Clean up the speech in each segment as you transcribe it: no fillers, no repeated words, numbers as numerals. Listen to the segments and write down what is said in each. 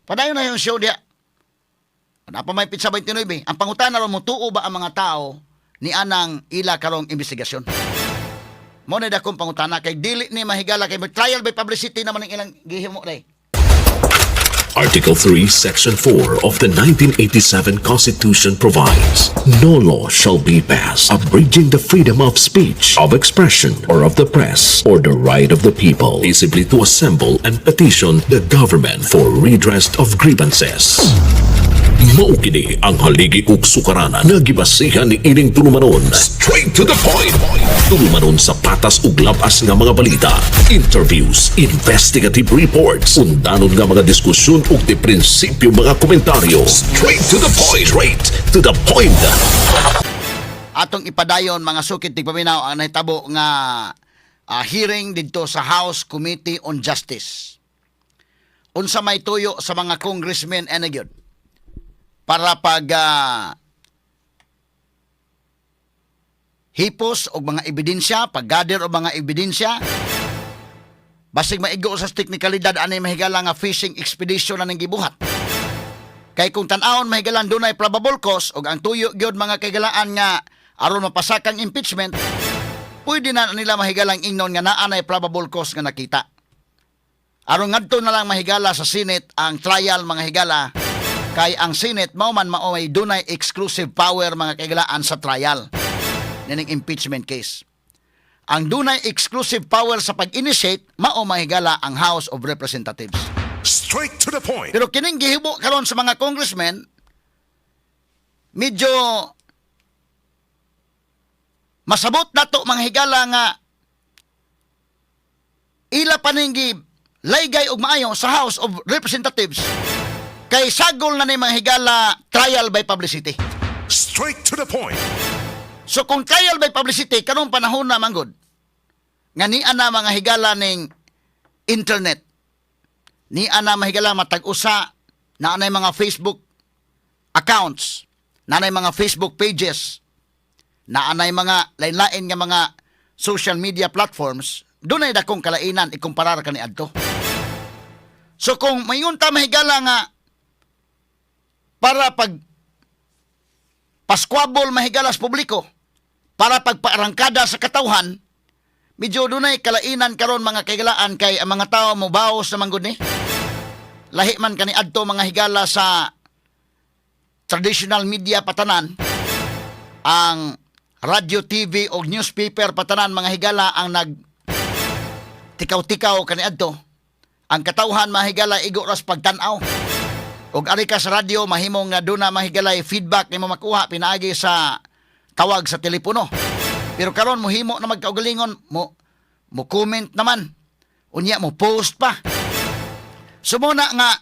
Padayon na yung show diya. Ano pa may pizza 29? Ang pangutana ron mo, tuo ba ang mga tao ni anang ila karong investigasyon? Mo na dakong pangutana kay dili ni mahigala kay trial by publicity naman ang ilang gihimo day. Article 3, Section 4 of the 1987 Constitution provides, no law shall be passed abridging the freedom of speech, of expression, or of the press, or the right of the people peaceably to assemble and petition the government for redress of grievances. Maukini ang haligi ug sukaranan nga gibasihan ni ining tulumanon. Straight to the point. Tulumanon sa patas ug labas nga mga balita, interviews, investigative reports, undanon nga mga diskusyon ug di prinsipyo mga komentaryo. Straight to the point. Straight to the point. Atong ipadayon mga sukit tigpaminaw ang nahitabo nga hearing didto sa House Committee on Justice. Unsa may tuyo sa mga congressmen and gyud para pag hipos og mga ebidensya, pag-gather og mga ebidensya, basig maigo sa teknikalidad anay mahigala nga fishing expedition na ning gibuhat. Kay kung tan-awon mahigalan dunay probable cause og ang tuyo gyud mga kagalaan nga aron mapasakang impeachment, pwede na nila mahigalang ingnon nga naa nay probable cause nga nakita. Aron ngadto na lang mahigala sa Senate ang trial mga higala. Kay ang Senate mao man may dunay exclusive power mga kaigalaan sa trial nining impeachment case. Ang dunay exclusive power sa pag-initiate mao mahigala ang House of Representatives. Straight to the point. Pero kining gihibo karon sa mga congressmen medyo masabot nato mga higala nga ila paninggi laygay og maayo sa House of Representatives. Kay sagol na ni mga higala trial by publicity. Straight to the point. So kung trial by publicity karong panahon na manggod nga ni ana mga higala ning internet, ni ana mahigala matag-usa na anay mga Facebook accounts, na anay mga Facebook pages, na anay mga lain-lain nga mga social media platforms, dunay dakong kalainan ikumparar kani adto. So kung mayon ta mahigala nga para pag paskwabol mahigalas publiko, para pagpaarangkada sa katawhan, medyo dunay kalainan karon mga kaigalaan kay ang mga tao mo baos na manggod ni. Lahi man kani adto mga higala sa traditional media patanan, ang radio, TV o newspaper patanan mga higala ang nag tikaw-tikaw kani adto. Ang katawhan mahigala igo ras pagtan-aw. Og ari ka sa radio mahimong nga duna mahigalay feedback nimo makuha pinaagi sa tawag sa telepono. Pero karon mohimo na magkaugalingon mo comment naman. Unya mo post pa. Sumuna nga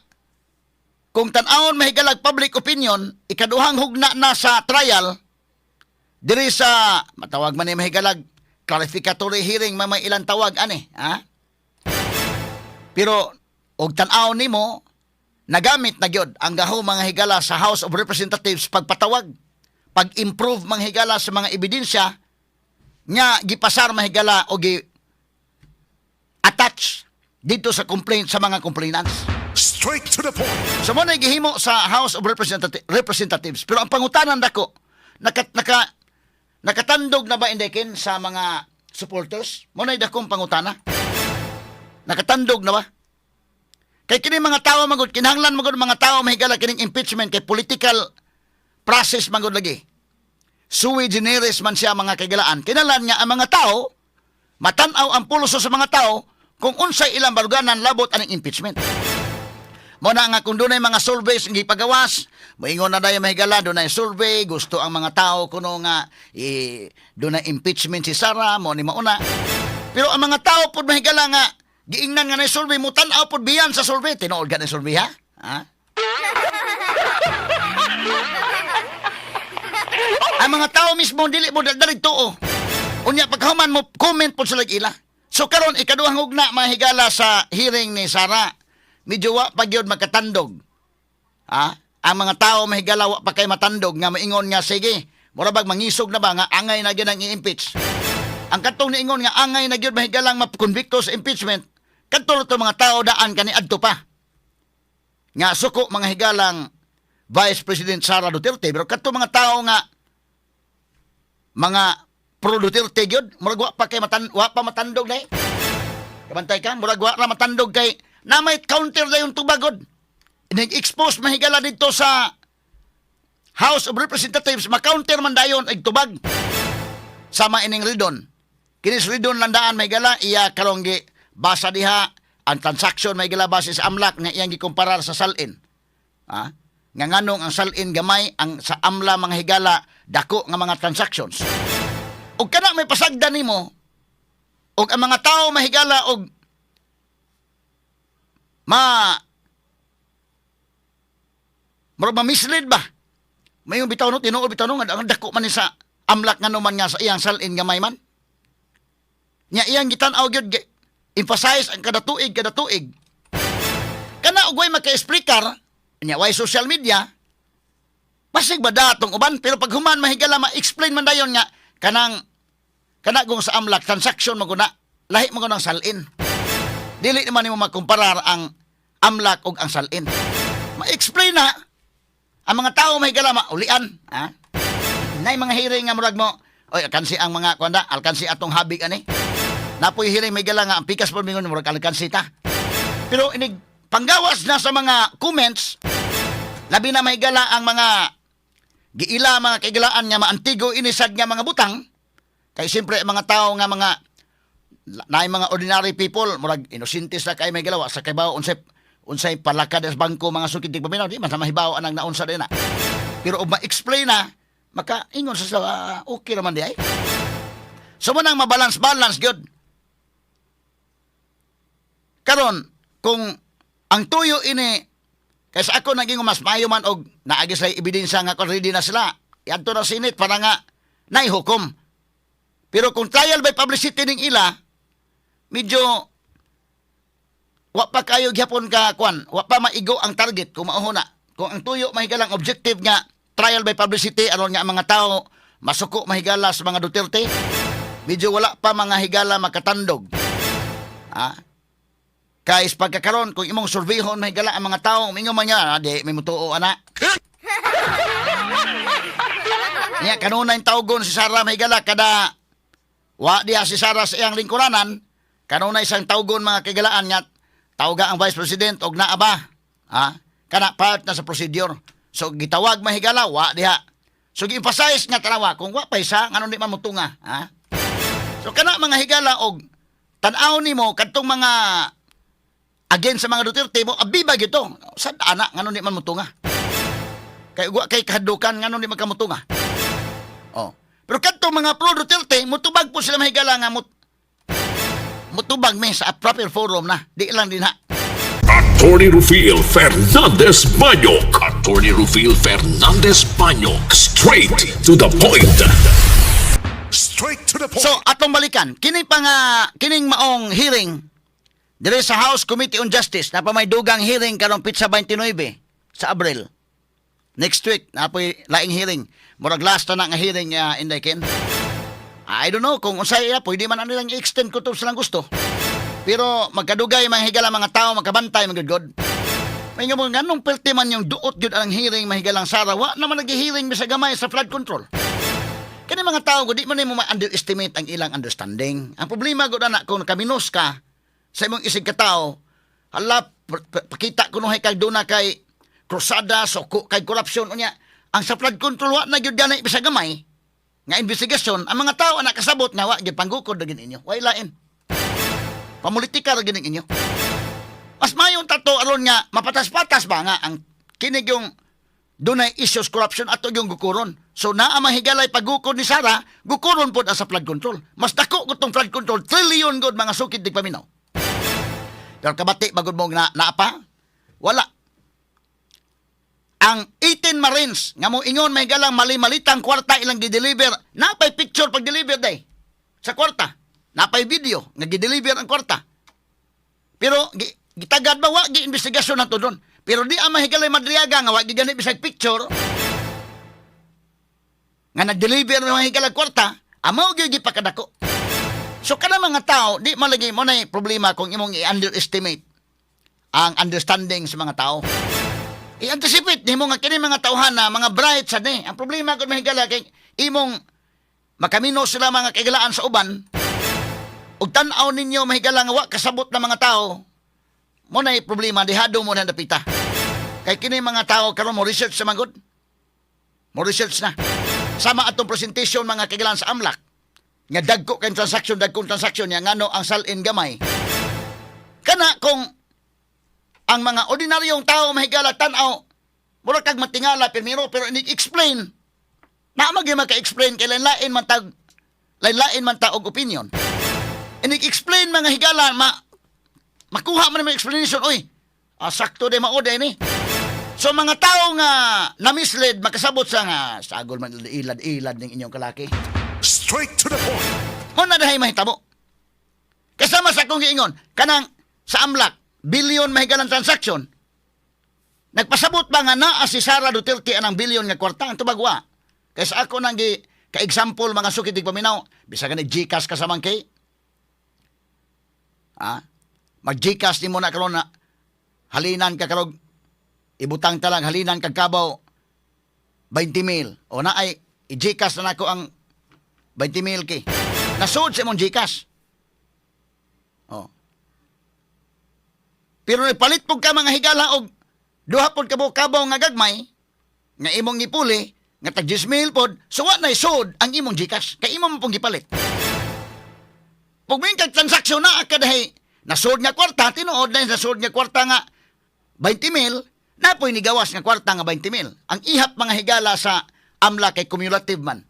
kung tan-awon mahigalag public opinion, ikaduhang hugna na sa trial diri sa matawag man ni mahigalag clarificatory hearing may ilang tawag ani, ha? Pero og tan-awon nimo nagamit na gyud ang gaho mga higala sa House of Representatives pagpatawag, pag-improve mga higala sa mga ebidensya nga gipasar mga higala o attach dito sa complaint sa mga complainants. Straight to the point. So mo na gihimo sa House of Representatives. Pero ang pangutanan dako, nakatandog na ba indekin sa mga supporters? Mo na dakong pangutana. Nakatandog na ba? Kay kini mga tao magud kinahanglan magud mga tao mahigala kining impeachment kay political process magud lagi. Sui generis man siya mga kagalaan. Kinahanglan nga ang mga tao matan-aw ang pulso sa mga tao kung unsay ilang baruganan labot aning impeachment. Mo na nga kung dunay mga surveys nga ipagawas, moingon na dayon mahigala dunay survey, gusto ang mga tao kuno nga dunay impeachment si Sara mo ni mauna. Pero ang mga tao pud mahigala nga giingnan nga na survey mo tan-aw pud biyan sa survey. Tinuod ka na survey ha? Ha? Ang mga tao mismo dili mo dali tuo. Unya pagkahuman mo comment pud sila ila. So karon ikaduhang hugna mahigala sa hearing ni Sara. Medyo wa pa gyud magkatandog. Ha? Ang mga tao mahigala wa pa kay matandog nga maingon nga sige, mura bag mangisog na ba nga angay na gyud ang i-impeach. Ang katong niingon nga angay na gyud mahigalang makonbikto sa impeachment. Kadto to mga tao daan kani adto pa. nga suko mga higalang Vice President Sara Duterte, pero kadto mga tao nga mga pro Duterte gyud, murag wa pa kay wa pa matandog na. Kabantay ka, murag wa ra matandog kay na may counter na yung tubagod. Nag-expose mahigala dito sa House of Representatives, ma-counter man dayon ig tubag. Sama ining Ridon. Kinis Ridon landaan mahigala iya karong gi basa diha ang transaction mahigala base sa AMLAC nga iyang gikumparar sa salin. Ha? Nga nganong ang salin gamay, ang sa AMLA mga higala dako nga mga transactions. Og kana may pasagdan nimo og ang mga tao mahigala og ma-mislead ba? Mayong bitaw no tinuod bitaw no nga ang dako man ni sa AMLAC nga naman nga sa iyang salin gamay man. Nya iyang gitan-aw gyud emphasize ang kada tuig. Kana ugway maka-explicar nya way social media. Pasig ba datong uban pero pag human mahigala ma-explain man dayon nga kana gong sa AMLAC transaction maguna lahi mo ng salin. Dili naman nimo makumparar ang AMLAC ug ang salin. Ma-explain na ang mga tao mahigala maulian, ha? Nay mga hearing nga murag mo, oy alkansi ang mga kuanda, alkansi atong habig ani. Napoy hearing mahigala nga ang pikas por mingon murag alkansi ta. Pero inig panggawas na sa mga comments, labi na mahigala ang mga giila mga kaigalaan nga maantigo inisad nga mga butang. Kay siyempre mga tao nga mga naay mga ordinary people murag inosentes na kay may galawa sa kaybaw unsay palakad sa bangko mga sukid tig paminaw di man sa mahibaw anang naunsa din na. Pero og ma-explain na maka-ingon sa okay naman di ay. So mo nang mabalance gyud. Karon kung ang tuyo ini kaysa ako naging mas maayo man og naagi sa ebidensya nga ready na sila. Iadto na sinit para nga naihukom. Pero kung trial by publicity ning ila, medyo wa pa kayo gyapon ka kwan, wa pa maigo ang target kung mauho na. Kung ang tuyo mahigalang objective nga trial by publicity aron nga ang mga tao masuko mahigala sa mga Duterte, medyo wala pa mga higala makatandog. Ha? Kais pagkakaroon kung imong surveyhon mahigala ang mga tao, mingo man nga, di may mutuo ana. Nya kanunay tawgon si Sara mahigala kada wa diha si Sara sa iyang lingkuranan, kanunay isang tawgon mga kagalaan nga tawga ang Vice President og naa ba? Ha? Kana part na sa procedure. So gitawag mahigala wa diha. So gi-emphasize nga tanawa kung wa pa isa ngano di man mutunga, ha? So kana mga higala og tan-aw nimo kadtong mga against sa mga Duterte mo abiba gito. Sad ana ngano di man mutunga. Kay wa kay kahadukan ngano di man kamutunga. Oh. Pero kadtong mga pro Duterte mutubag po sila mahigala nga mutubag me sa proper forum na. Di lang din ha. Attorney Rufil Fernandez Banyok. Attorney Rufil Fernandez Banyok. Straight to the point. Straight to the point. So, atong balikan. Kining kining maong hearing dire sa House Committee on Justice na pa may dugang hearing karong pitsa 29 sa Abril. Next week, na po'y laing hearing. Murag last na nga hearing Inday Ken. I don't know kung unsay pwede man nilang i-extend ko to silang gusto. Pero magkadugay mga higala mga tao magkabantay magudgod. May nga mga ganong perti man yung duot gyud ang hearing mahigalang Sara wa naman nag-hearing sa gamay sa flood control. Kani mga tao gud di man mo ma-underestimate ang ilang understanding. Ang problema gud ana kung kaminos ka sa imong isig ka tao, hala pakita kuno hay kag duna kay krusada so kay corruption unya. Ang sa flood control wa na gyud ganay sa gamay nga investigasyon ang mga tao anak kasabot nga wa gyud panggukod dagin inyo. Way lain. Pamulitika ra gining inyo. Mas mayon tato aron nga mapatas-patas ba nga ang kinig yung dunay issues corruption ato yung gukuron. So naa mahigalay paggukod ni Sara, gukuron pod sa flood control. Mas dako gud tong flood control, trillion gud mga sukid dig paminaw. Pero kabati bagod mo na naapa? Wala. Ang 18 Marines nga mo ingon may galang mali-malitang kwarta ilang gi-deliver, napay picture pag deliver day sa kwarta. Napay video nga gi-deliver ang kwarta. Pero gitagad ba wa gi-investigasyon nato doon. Pero di ang mahigalay madriaga nga wa gigani bisag picture nga nag-deliver ng mahigalay kwarta, amaw gyud gipakadako. So kana mga tao di malagi mo na problema kung imong i-underestimate ang understanding sa mga tao. I-anticipate nimo nga kini mga tauhan na mga bright sad ni. Ang problema kun mahigala kay imong makamino sila mga kaigalaan sa uban. Ug tan-aw ninyo mahigala nga wa kasabot na mga tao. Mo nay problema dihado mo na dapita. Kay kini mga tao karon mo research sa magod. Mo research na. Sama atong presentation mga kaigalaan sa AMLAC. Nga dagkong transaksyon niya ngano ang salin gamay. Kana kung ang mga ordinaryong tao mahigala tan-aw mura kag matingala pero ini-explain na magi maka-explain kay lain-lain man ta og opinion. Ini-explain mga higala makuha man ang explanation oy. Sakto day mao day ni. So mga tao nga na-mislead makasabot sa nga sagol man ilad-ilad ning inyong kalaki. Straight to the point. Huna dahay mahitabo. Kasama sa akong giingon kanang sa AMLAC bilyon mahigalang transaksyon. Nagpasabot ba nga naa si Sara Duterte anang bilyon nga kwarta ang tubagwa? Kaysa ako nang ka-example mga sukid di paminaw, bisa ka nag-Gcash ka sa mangkay. Mag-Gcash ni mo na karon na halinan ka karog ibutang talang halinan kag kabaw 20,000 o na ay i-Gcash na nako ang 20,000 kay. Nasud sa imong Gcash. Pero palit pug ka mga higala og duha pod ka kabaw nga gagmay nga imong gipuli nga tag 10,000 pod so wa nay sud ang imong Gcash kay imo man pong gipalit. Pag may transaksyon na akadahay nasud nga kwarta tinuod na nasud nga kwarta nga 20,000 na po'y nigawas nga kwarta nga 20,000. Ang ihap mga higala sa AMLAC kay cumulative man.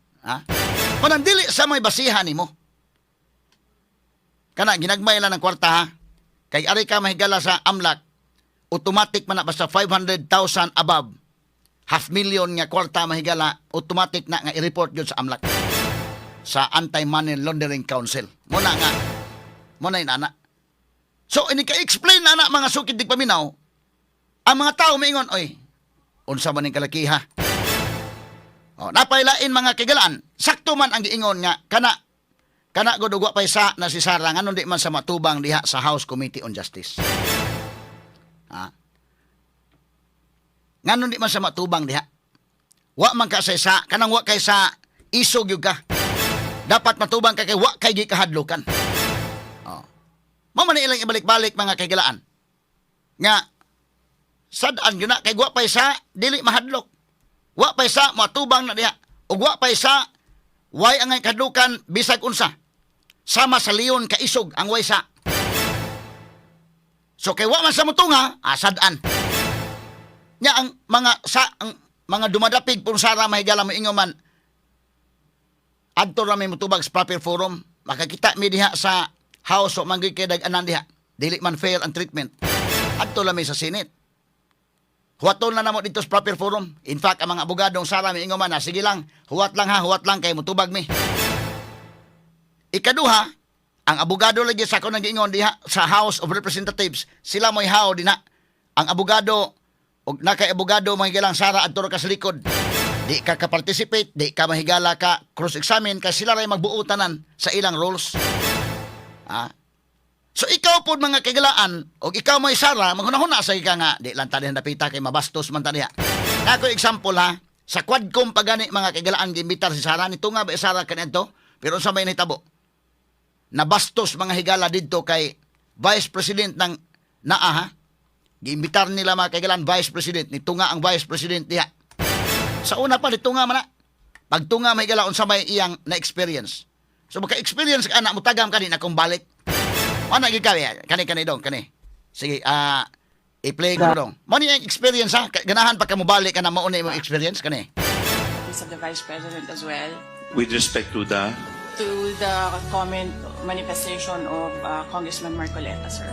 Manang dili sa may basihan nimo. Kana ginagmay lang ng kwarta ha. Kay ari ka mahigala sa AMLAC, automatic man na basta 500,000 above, 500,000 nga kwarta mahigala, automatic na nga i-report yun sa AMLAC. Sa Anti-Money Laundering Council. Muna inana. So, ini ka-explain na mga sukid di paminaw, ang mga tao maingon, oy, unsa man ning kalakiha. Napailain mga kigalaan, sakto man ang giingon nga, kana gud ugwa pa isa na si Sara nganon di man sa matubang diha sa House Committee on Justice. Nganon di man sa matubang diha. Wa man ka sa isa, kanang wa kay sa isog yug ka. Dapat matubang ka kay wa kay gi kahadlokan. Mao man ilang ibalik-balik mga kaigalaan. Nga sad-an gyud na kay wa pa isa dili mahadlok. Wa pa isa matubang na diha. Ug wa pa isa way angay kahadlokan bisag unsa. Sama sa leon ka isog ang waysa. So kay wa man sa mutunga, sad-an. Nya ang mga dumadapig pun Sara mahigala mo ingon man adto ra may mutubag sa proper forum, makakita mi diha sa house o manggoy kay dag-anan diha. Dili man fair ang treatment. Adto lang mi sa Senate. Huwaton na namo dito sa proper forum. In fact, ang mga abogadong Sara mi ingon man, sige lang, huwat lang kay mutubag mi. Ikaduha, ang abogado lagi sa ako nang giingon diha sa House of Representatives, sila mo'y hao din na. Ang abogado, o nakay-abogado mahigalang Sara adto ka sa likod. Di ka ka-participate, di ka mahigala ka cross-examine, kasi sila rin magbuutanan sa ilang rules. So ikaw po mga kagalaan, o ikaw mo'y Sara, maghunahuna sa ika nga, di lang tanihan napita kay mabastos man taniha. Ako example ha, sa Quadcom pagani mga kagalaan gimbitar si Sara, nito nga ba Sara kanito, pero sa may nitabo. Nabastos mga higala dito kay Vice President ng NAA ha. Giimbitar nila mga kaigalan Vice President. Nito nga ang Vice President diha. Sa una pa, nito nga man na. Pagtunga may higala unsa may iyang na-experience. So maka-experience ka anak mo tagam kani na kung balik. Ano gikaw ya? Kani dong, kani. Sige, i-play ko dong. Mo ni ang experience ha. Ganahan pa ka mo balik ka na mauna imong experience kani. Of the Vice President as well. With respect to the comment manifestation of Congressman Marcoleta, sir.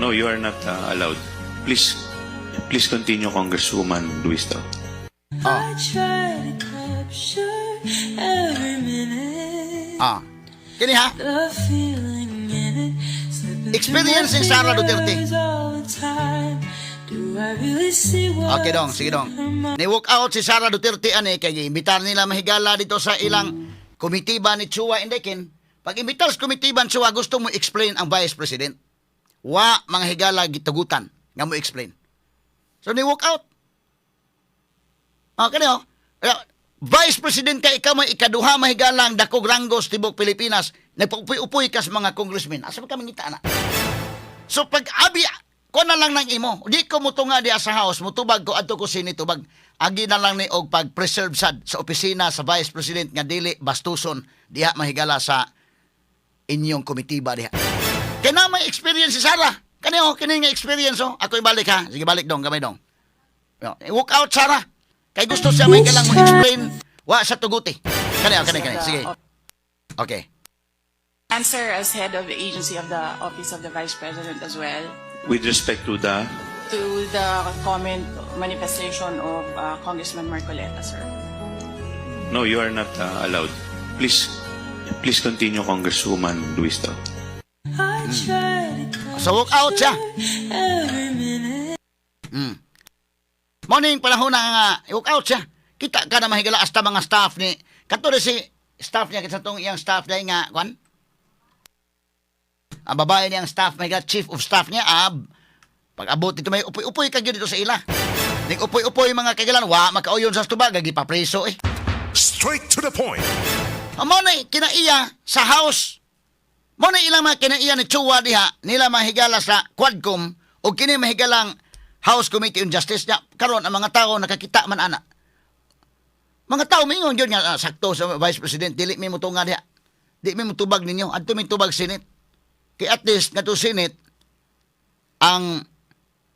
no, you are not allowed. Please continue, Congresswoman Luisto. I try to capture every minute. Kini ha. The feeling in it. Slipping Experience ni through my Sara fingers Duterte. all the time. Do I really see what Okay dong, sige dong. Ni-walk out si Sara Duterte ani kay imbitar nila mahigala dito sa ilang komitiba ni Chua Indekin. Pag imbitar sa komitiba ni Chua, gusto mo explain ang Vice President. Wa mga higala gitugutan nga mo explain. So ni walk out. Kani oh. Vice President ka ikaw may ikaduha mahigalang dakog ranggos tibok Pilipinas. Nagpuupoy-upoy ka sa mga congressmen. Asa ka mangita na? So pag abi ko na lang nang imo, di ko mutunga diha sa house, mutubag ko adto ko sini tubag. Agi na lang ni og pag-preserve sad sa opisina sa Vice President nga dili bastuson diha mahigala sa inyong komitiba diha. Kaya na may experience si Sarah. Kani nga experience Ako ibalik ha. Sige balik dong, gamay dong. Walk out Sarah. Kay gusto siya may kalang mo-explain wa sa tuguti. Kani. Sige. Okay. Answer as head of the agency of the Office of the Vice President as well With respect to the comment manifestation of Congressman Marcoleta, sir. No, you are not allowed. Please continue, Congresswoman Luisto. I try to So walk out siya. every minute. Morning panahon nga walk out siya. Kita ka na mahigala hasta mga staff ni katulad si staff niya kasi itong iyang staff niya nga kwan. Ang babae niyang staff mahigala chief of staff niya pag abot dito may upoy-upoy ka gyud dito sa ila. Ning upoy-upoy mga kagalan wa makauyon sa tubag gipapreso eh. Straight to the point. Amo na kinaiya sa house. Mo na ilang mga kinaiya ni Chua diha nila mahigala sa Quadcom o kini mahigalang House Committee on Justice niya karon ang mga tao nakakita man ana. Mga tao mingon gyud nga sakto sa Vice President dili mi mutunga diha. Di mi mutubag ninyo adto mi tubag Senate. Kay at least nga to Senate ang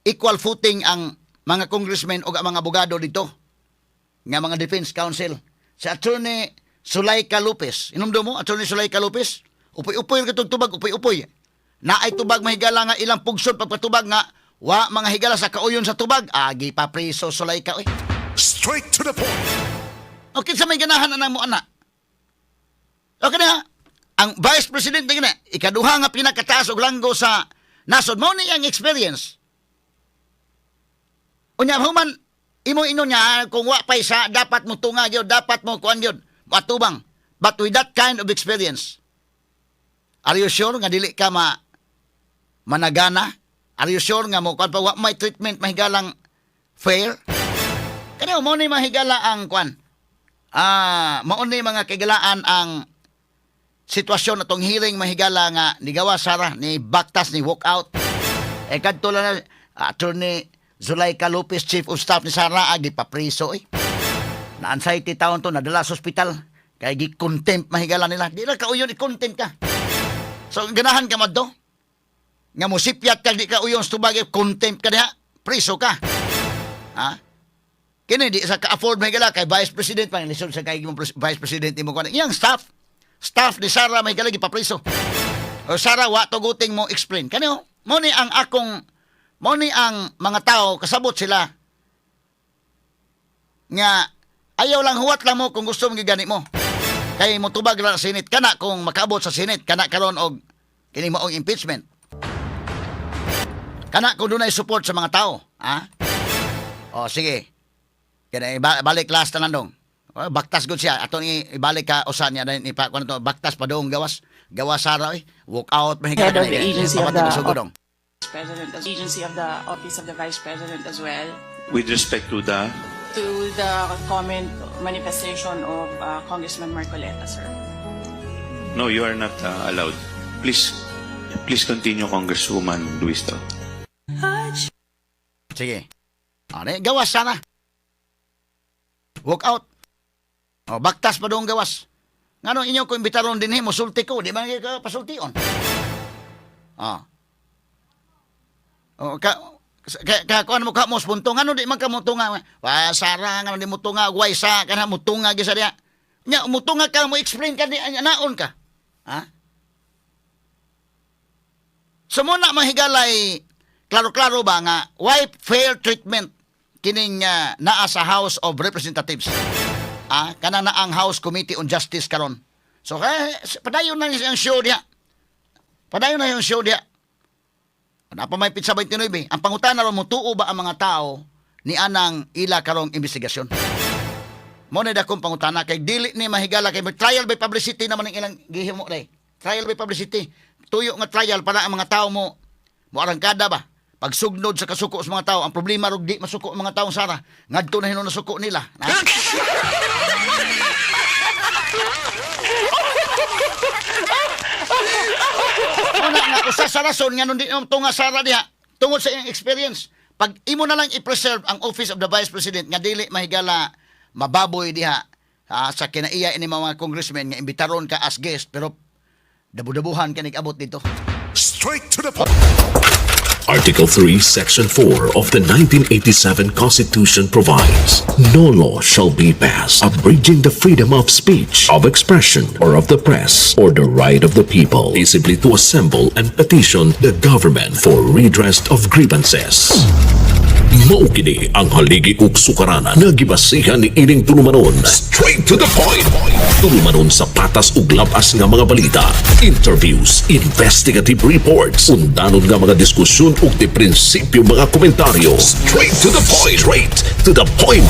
equal footing ang mga congressmen o ang mga abogado dito nga mga defense counsel. Si Attorney Zuleika Lopez. Inumdo mo, Attorney Zuleika Lopez? Upoy-upoy ka itong tubag, upoy-upoy. Naay tubag mahigala nga ilang pugsod pagpatubag nga wa mga higala sa kauyon sa tubag. Agi pa preso Zuleika. Straight to the point. Okay, sa may ganahan na mo anak. Okay na, ang Vice President na ikaduha nga pinakataas og langgo sa nasod. Mo ni ang experience. Unya human imo ino niya kung wa pay sa dapat mo tunga gyud, dapat mo kuan gyud, matubang. But with that kind of experience, are you sure nga dili ka managana? Are you sure nga mo kuan pa wa may treatment mahigalang fair? Kani mo ni mahigala ang kuan. Mao ni mga kagalaan ang sitwasyon atong hearing mahigala nga nigawa Sarah ni baktas ni walk out. Kadto lang Attorney Zuleika Lopez, Chief of Staff ni Sarah, gipapriso na-anxiety taon to, nadala sa ospital. Kaya gi-contempt mahigala nila. Di na kauyon, i-contempt ka. So, ganahan ka madto. Nga mo sipyat ka, di ka uyon sa tubag, contempt ka diha. Priso ka. Kini, di sa ka-afford mahigala, kay Vice President, pangilisod sa kay Vice President, imo kuan. Iyang staff ni Sarah mahigala, gipapriso. O Sarah, wa to guting mo explain. Kani mo ni ang mga tao, kasabot sila nga ayaw lang huwat lang mo kung gusto mong gigani mo. Kaya mo tubag lang sa Senate, kana kung makaabot sa Senate, kana karon og kini mo og impeachment. Kana kung dunay support sa mga tao, O sige. Kaya balik last na lang dong. Baktas gud siya, aton ibalik ka usan niya dahil ipa kuno to, baktas pa dong gawas Sarah walk out mahigala. Head of the agency of the Agency of the Office of the Vice President as well With respect to the comment manifestation of Congressman Marcoleta, sir. No, you are not allowed. Please continue, Congresswoman Luisto. Sige. Gawas sana. Walk out. Baktas pa dong gawas. Ngano inyo ko imbitaron din musulti ko, di man ka pasultion. Kuan mo ka mo spunto ngano di man ka mutunga. Sara ngano di mutunga waysa kana mutunga gisa dia. Nya mutunga ka mo explain ka di naon ka. Sumuna mahigalay klaro-klaro ba nga why fair treatment kining naa sa House of Representatives. Kana na ang House Committee on Justice karon. So padayon na yung show dia. Napa may pitsa 29, ang pangutana ron mo tuo ba ang mga tao ni anang ila karong investigasyon. Mo na dakong pangutana kay dili ni mahigala kay trial by publicity naman ang ilang gihimo day. Trial by publicity. Tuyo nga trial para ang mga tao mo arangkada ba. Pagsugnod sa kasuko sa mga tao, ang problema rog di masuko ang mga taong Sara. Ngadto na hinon nasuko nila. Na? Una nga usa sa rason nga nun di mo tunga Sara diha tungod sa iyang experience. Pag imo na lang i-preserve ang office of the Vice President nga dili mahigala mababoy diha sa kinaiya ini mga congressmen nga imbitaron ka as guest pero dabu-dabuhan ka nig-abot dito. Straight to the point. Article 3, Section 4 of the 1987 Constitution provides, no law shall be passed abridging the freedom of speech, of expression, or of the press, or the right of the people peaceably to assemble and petition the government for redress of grievances. Maukini ang haligi ug sukaranan nga gibasihan ni ining tulumanon. Straight to the point. Tulumanon sa patas ug labas nga mga balita, interviews, investigative reports, undanon nga mga diskusyon ug di prinsipyo mga komentaryo. Straight to the point. Straight to the point.